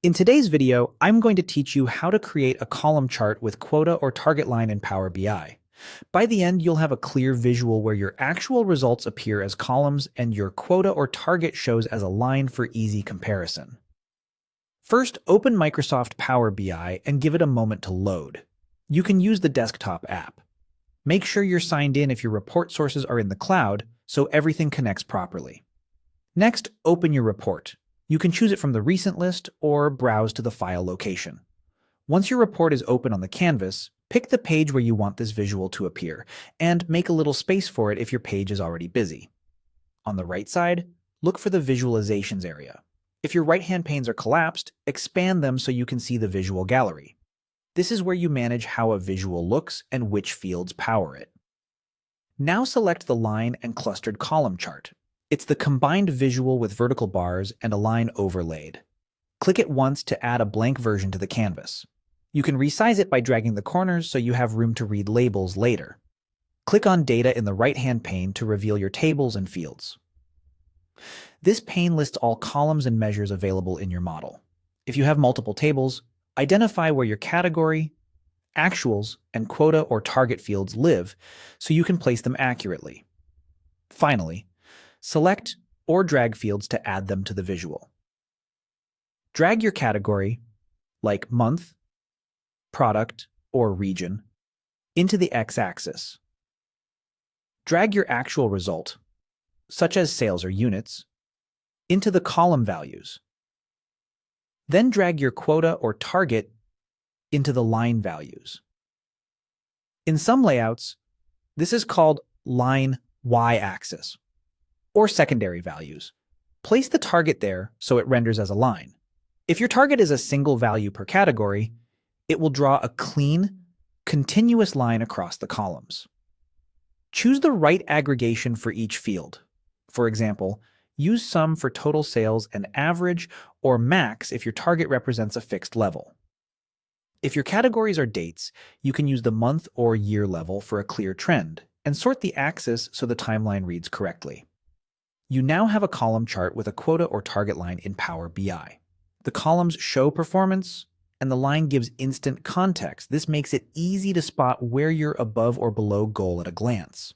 In today's video, I'm going to teach you how to create a column chart with quota or target line in Power BI. By the end, you'll have a clear visual where your actual results appear as columns and your quota or target shows as a line for easy comparison. First, open Microsoft Power BI and give it a moment to load. You can use the desktop app. Make sure you're signed in if your report sources are in the cloud, so everything connects properly. Next, open your report. You can choose it from the recent list or browse to the file location. Once your report is open on the canvas, pick the page where you want this visual to appear, and make a little space for it if your page is already busy. On the right side, look for the Visualizations area. If your right-hand panes are collapsed, expand them so you can see the visual gallery. This is where you manage how a visual looks and which fields power it. Now select the line and clustered column chart. It's the combined visual with vertical bars and a line overlaid. Click it once to add a blank version to the canvas. You can resize it by dragging the corners so you have room to read labels later. Click on Data in the right-hand pane to reveal your tables and fields. This pane lists all columns and measures available in your model. If you have multiple tables, identify where your category, actuals, and quota or target fields live so you can place them accurately. Finally, select or drag fields to add them to the visual. Drag your category, like month, product, or region, into the x-axis. Drag your actual result, such as sales or units, into the column values. Then drag your quota or target into the line values. In some layouts, this is called line y-axis, or secondary values. Place the target there so it renders as a line. If your target is a single value per category, it will draw a clean, continuous line across the columns. Choose the right aggregation for each field. For example, use sum for total sales and average, or max if your target represents a fixed level. If your categories are dates, you can use the month or year level for a clear trend, and sort the axis so the timeline reads correctly. You now have a column chart with a quota or target line in Power BI. The columns show performance, and the line gives instant context. This makes it easy to spot where you're above or below goal at a glance.